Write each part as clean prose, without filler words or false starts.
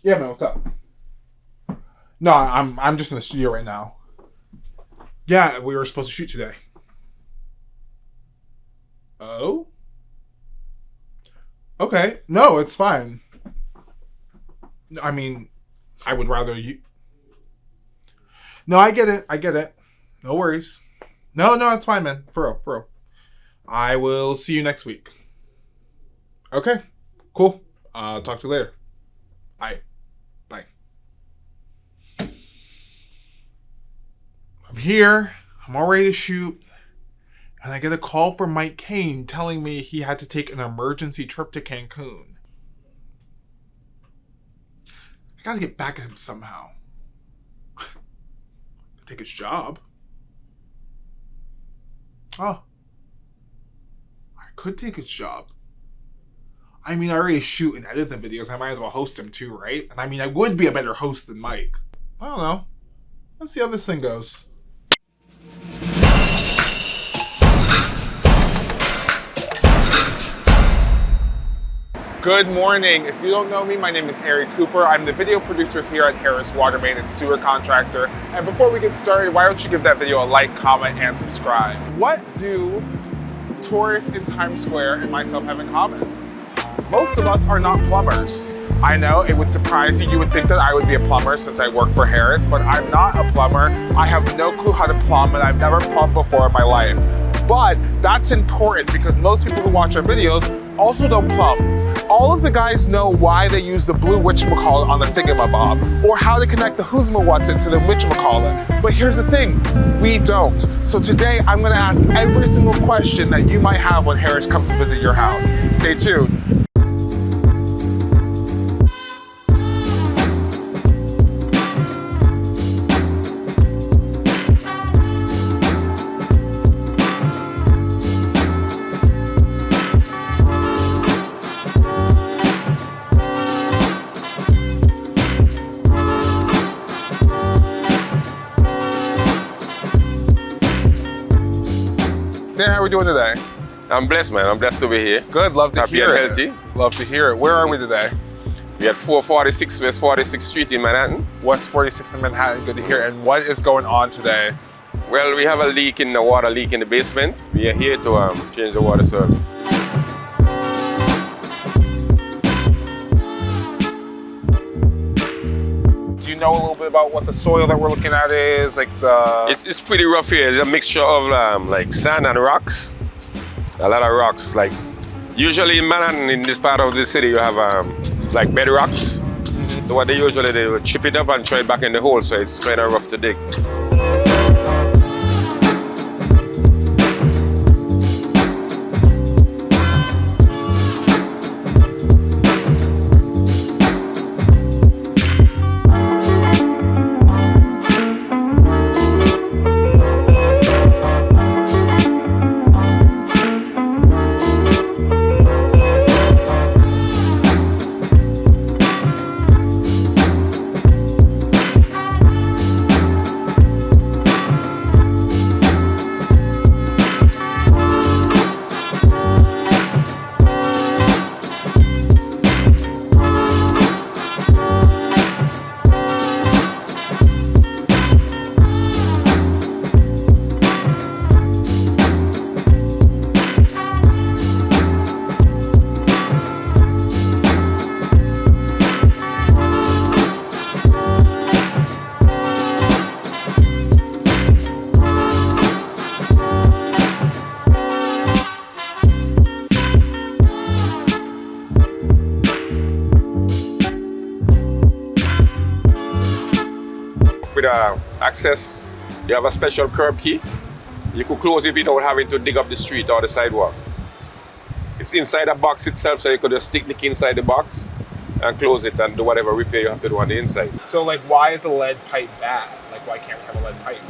Yeah, man, what's up? No, I'm just in the studio right now. Yeah, we were supposed to shoot today. Oh? Okay. No, it's fine. I mean, I would rather you... No, I get it. No worries. No, it's fine, man. For real. I will see you next week. Okay, cool. Talk to you later. Bye. I'm here. I'm all ready to shoot. And I get a call from Mike Kane telling me he had to take an emergency trip to Cancun. I gotta get back at him somehow. Take his job. Oh. I could take his job. I mean, I already shoot and edit the videos. I might as well host him too, right? And I mean, I would be a better host than Mike. I don't know. Let's see how this thing goes. Good morning. If you don't know me, my name is Eric Cooper. I'm the video producer here at Harris Water Main Sewer Contractor. And before we get started, why don't you give that video a like, comment, and subscribe? What do tourists in Times Square and myself have in common? Most of us are not plumbers. I know it would surprise you. You would think that I would be a plumber since I work for Harris, but I'm not a plumber. I have no clue how to plumb, and I've never plumbed before in my life. But that's important because most people who watch our videos also don't plumb. All of the guys know why they use the blue whatchamacallit on the thingamabob, or how to connect the who's-ma-what's-it to the whatchamacallit. But here's the thing, we don't. So today I'm gonna ask every single question that you might have when Harris comes to visit your house. Stay tuned. Sam, how are we doing today? I'm blessed, man. I'm blessed to be here. Good, love to hear it. Happy and healthy. Love to hear it. Where are we today? We at 446 West 46th Street in Manhattan. West 46th in Manhattan, good to hear. And what is going on today? Well, we have a leak in the water leak in the basement. We are here to change the water service. Do you know a little bit about what the soil that we're looking at is? Like the... It's pretty rough here. It's a mixture of like sand and rocks. A lot of rocks. Like usually in Manhattan, in this part of the city, you have like bedrocks. So what they usually do, they chip it up and throw it back in the hole. So it's kind of rough to dig. With access, you have a special curb key. You could close it without having to dig up the street or the sidewalk. It's inside a box itself, so you could just stick the key inside the box and close it and do whatever repair you have to do on the inside. So like, why is a lead pipe bad? Like, why can't we have a lead pipe?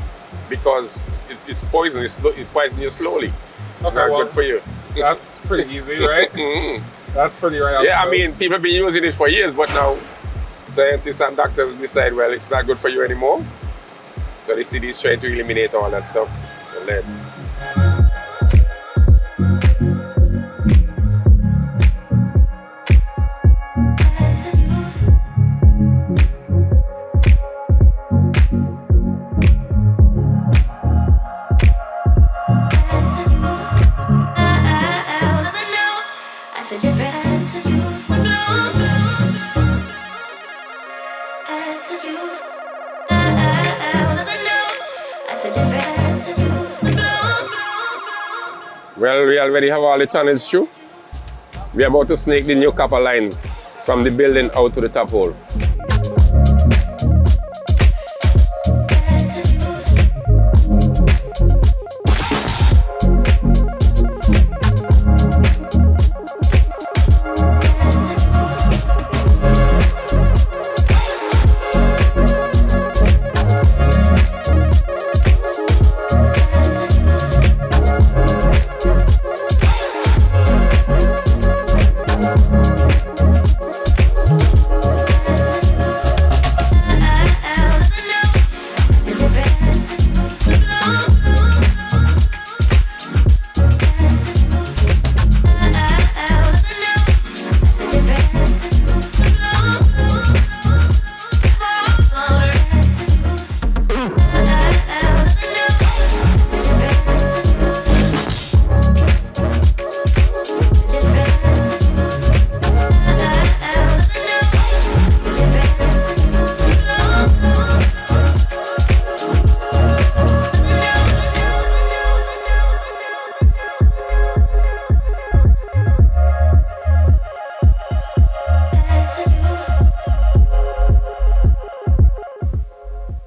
Because it's poison, it poisons you slowly. It's Okay, not good for you. That's pretty easy, right? That's pretty right out. Yeah, I mean, people have been using it for years, but now scientists and doctors decide, well, it's not good for you anymore. So the city is trying to eliminate all that stuff, the lead. Acting different to you, the blue. And to you, doesn't know. Acting different to you, the blue. Well, we already have all the tunnels through. We're about to snake the new copper line from the building out to the top hole.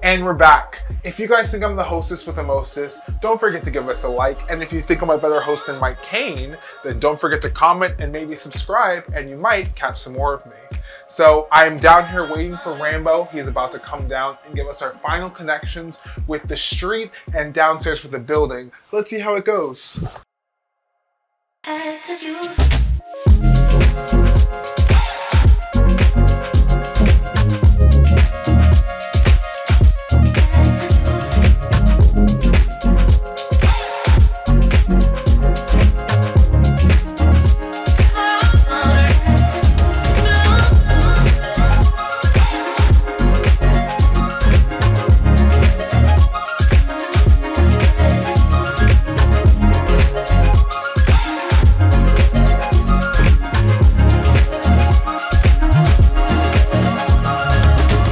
And we're back. If you guys think I'm the hostess with Emosis, don't forget to give us a like. And if you think I'm a better host than Mike Kane, then don't forget to comment and maybe subscribe, and you might catch some more of me. So I'm down here waiting for Rambo. He's about to come down and give us our final connections with the street and downstairs with the building. Let's see how it goes. And to you.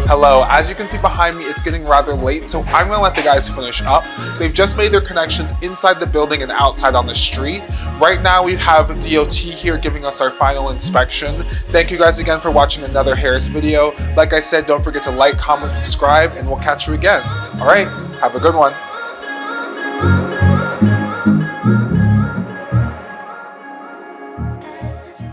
Hello, as you can see behind me, it's getting rather late, so I'm gonna let the guys finish up. They've just made their connections inside the building and outside on the street. Right now we have DOT here giving us our final inspection. Thank you guys again for watching another Harris video. Like I said, don't forget to like, comment, subscribe, and we'll catch you again. All right, have a good one. And to you.